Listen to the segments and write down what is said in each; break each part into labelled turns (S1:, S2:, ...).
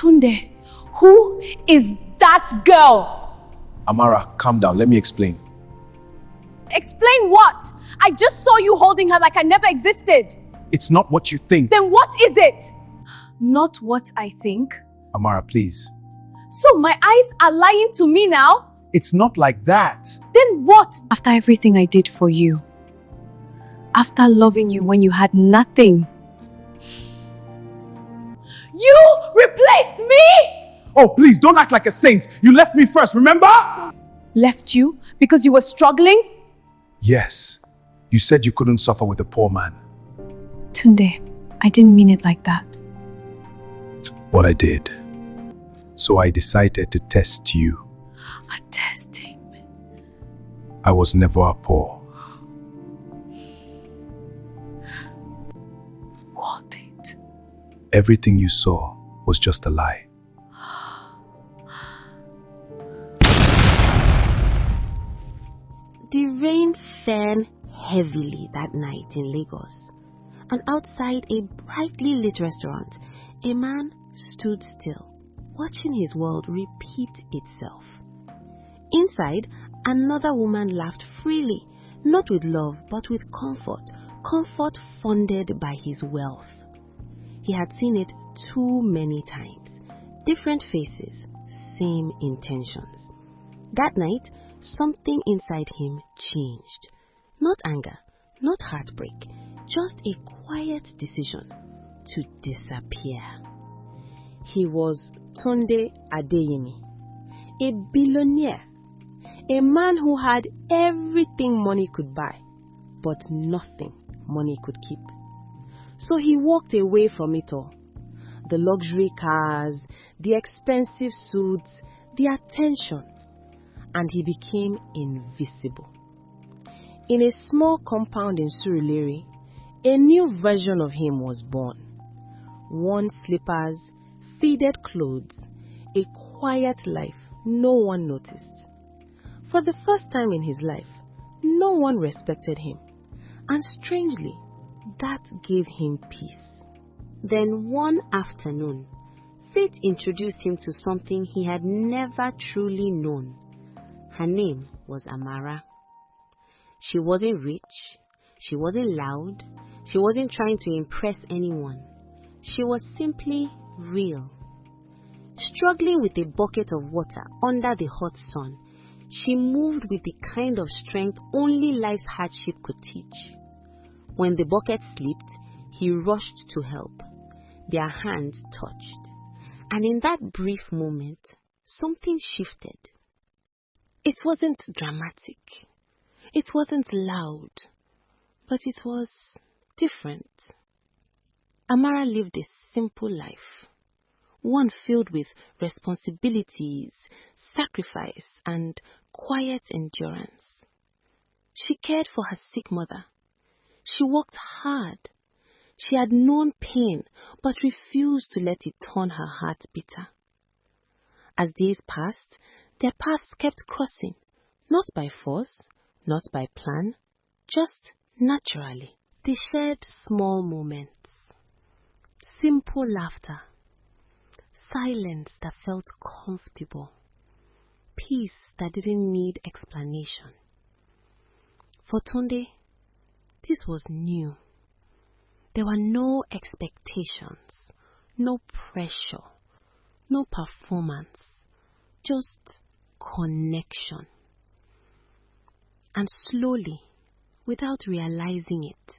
S1: Tunde, who is that girl?
S2: Amara, calm down. Let me explain.
S1: Explain what? I just saw you holding her like I never existed.
S2: It's not what you think.
S1: Then what is it? Not what I think.
S2: Amara, please.
S1: So my eyes are lying to me now?
S2: It's not like that.
S1: Then what? After everything I did for you, after loving you when you had nothing, you replaced me?
S2: Oh, please, don't act like a saint. You left me first, remember?
S1: Left you because you were struggling?
S2: Yes. You said you couldn't suffer with a poor man.
S1: Tunde, I didn't mean it like that.
S2: What I did. So I decided to test you.
S1: A testing?
S2: I was never poor.
S1: What it?
S2: Everything you saw was just a lie.
S3: The rain fell heavily that night in Lagos, and outside a brightly lit restaurant, a man stood still, watching his world repeat itself. Inside, another woman laughed freely, not with love, but with comfort funded by his wealth. He had seen it too many times, different faces, same intentions. That night, something inside him changed. Not anger, not heartbreak, just a quiet decision to disappear. He was Tunde Adeyemi, a billionaire, a man who had everything money could buy, but nothing money could keep. So he walked away from it all. The luxury cars, the expensive suits, the attention, and he became invisible. In a small compound in Surulere, a new version of him was born. Worn slippers, faded clothes, a quiet life no one noticed. For the first time in his life, no one respected him, and strangely, that gave him peace.
S4: Then one afternoon, fate introduced him to something he had never truly known. Her name was Amara. She wasn't rich, she wasn't loud, she wasn't trying to impress anyone. She was simply real. Struggling with a bucket of water under the hot sun, she moved with the kind of strength only life's hardship could teach. When the bucket slipped, he rushed to help. Their hands touched. And in that brief moment, something shifted. It wasn't dramatic. It wasn't loud. But it was different. Amara lived a simple life. One filled with responsibilities, sacrifice, and quiet endurance. She cared for her sick mother. She worked hard. She had known pain, but refused to let it turn her heart bitter. As days passed, their paths kept crossing, not by force, not by plan, just naturally. They shared small moments, simple laughter, silence that felt comfortable, peace that didn't need explanation. For Tunde, this was new. There were no expectations, no pressure, no performance, just connection. And slowly, without realizing it,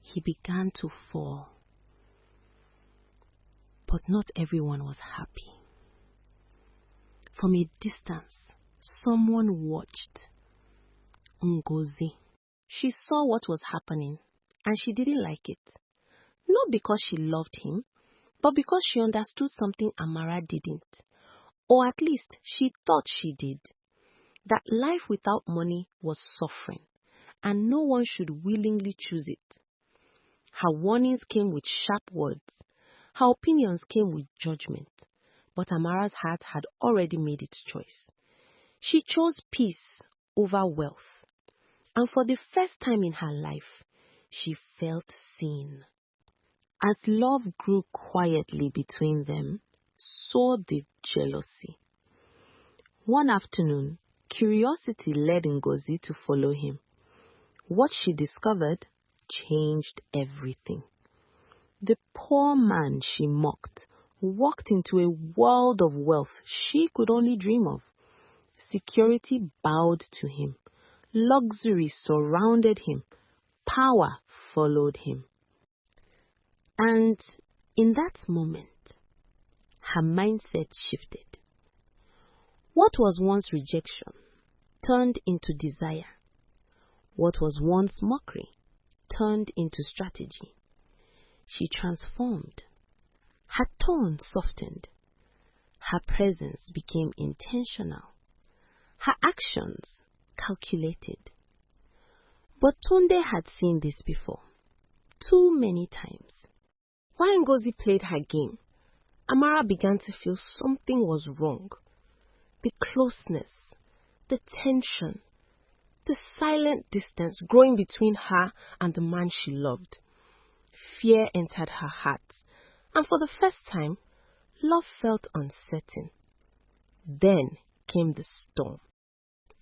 S4: he began to fall. But not everyone was happy. From a distance, someone watched. Ngozi. She saw what was happening, and she didn't like it. Not because she loved him, but because she understood something Amara didn't. Or at least she thought she did. That life without money was suffering, and no one should willingly choose it. Her warnings came with sharp words. Her opinions came with judgment. But Amara's heart had already made its choice. She chose peace over wealth. And for the first time in her life, she felt seen. As love grew quietly between them,
S3: saw the jealousy. One afternoon, curiosity led Ngozi to follow him. What she discovered changed everything. The poor man she mocked walked into a world of wealth she could only dream of. Security bowed to him. Luxury surrounded him. Power followed him. And in that moment, her mindset shifted. What was once rejection turned into desire. What was once mockery turned into strategy. She transformed. Her tone softened. Her presence became intentional. Her actions calculated. But Tunde had seen this before, too many times. While Ngozi played her game, Amara began to feel something was wrong. The closeness, the tension, the silent distance growing between her and the man she loved. Fear entered her heart, and for the first time, love felt uncertain. Then came the storm.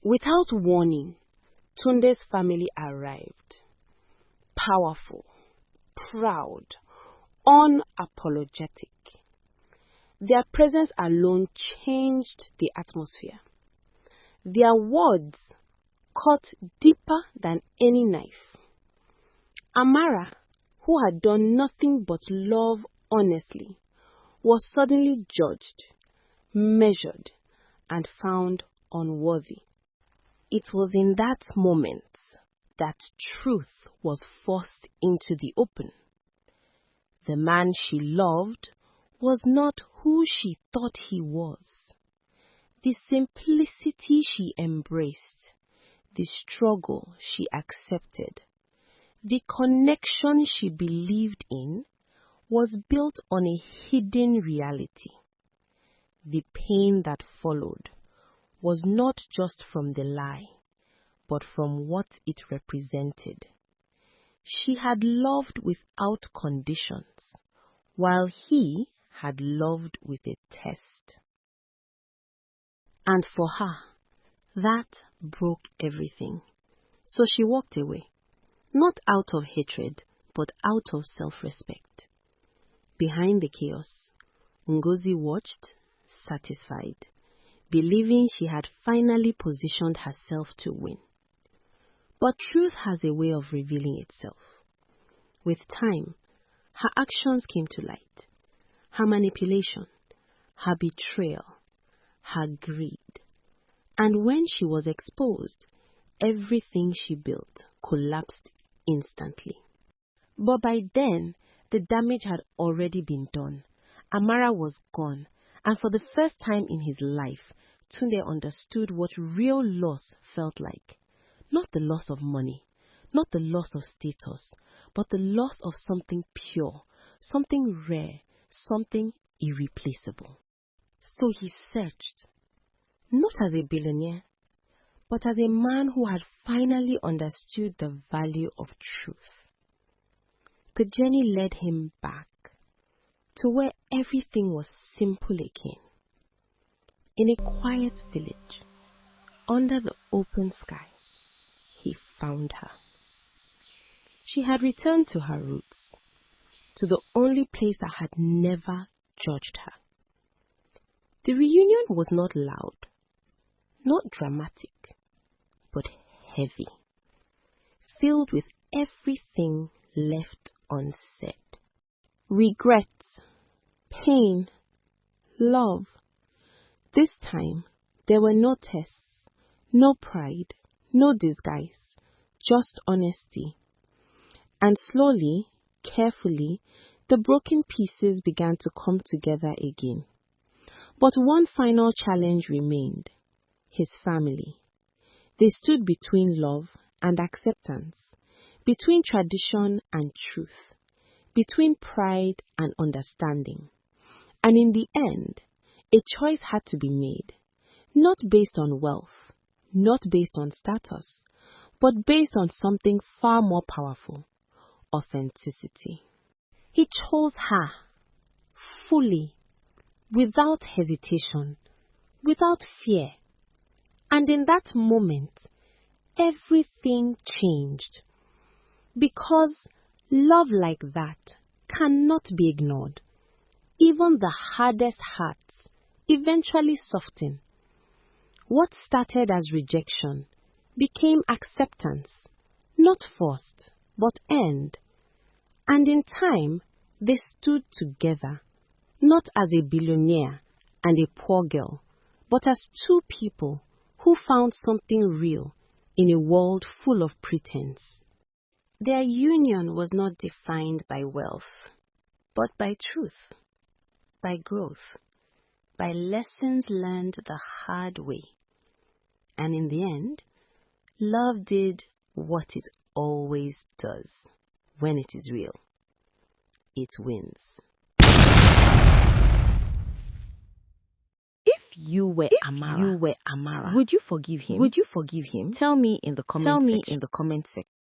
S3: Without warning, Tunde's family arrived. Powerful, proud, unapologetic. Their presence alone changed the atmosphere. Their words cut deeper than any knife. Amara, who had done nothing but love honestly, was suddenly judged, measured, and found unworthy. It was in that moment that truth was forced into the open. The man she loved was not who she thought he was. The simplicity she embraced, the struggle she accepted, the connection she believed in was built on a hidden reality. The pain that followed was not just from the lie, but from what it represented. She had loved without conditions, while he had loved with a test. And for her, that broke everything. So she walked away, not out of hatred, but out of self-respect. Behind the chaos, Ngozi watched, satisfied, believing she had finally positioned herself to win. But truth has a way of revealing itself. With time, her actions came to light. Her manipulation, her betrayal, her greed. And when she was exposed, everything she built collapsed instantly. But by then, the damage had already been done. Amara was gone, and for the first time in his life, Tunde understood what real loss felt like. Not the loss of money, not the loss of status, but the loss of something pure, something rare, something irreplaceable. So he searched, not as a billionaire, but as a man who had finally understood the value of truth. The journey led him back to where everything was simple again. In a quiet village, under the open sky, he found her. She had returned to her roots, to the only place that had never judged her. The reunion was not loud, not dramatic, but heavy, filled with everything left unsaid. Regrets, pain, love. This time, there were no tests, no pride, no disguise, just honesty. And slowly, carefully, the broken pieces began to come together again. But one final challenge remained: his family. They stood between love and acceptance, between tradition and truth, between pride and understanding. And in the end, a choice had to be made, not based on wealth, not based on status, but based on something far more powerful: authenticity. He chose her fully, without hesitation, without fear. And in that moment, everything changed. Because love like that cannot be ignored. Even the hardest hearts eventually soften. What started as rejection became acceptance, not forced, but earned. And in time, they stood together, not as a billionaire and a poor girl, but as two people who found something real in a world full of pretense. Their union was not defined by wealth, but by truth, by growth, by lessons learned the hard way. And in the end, love did what it always does when it is real. It wins.
S5: If you were Amara,
S3: Amara,
S5: would you forgive him?
S3: would you forgive him?
S5: Tell me in the comment section.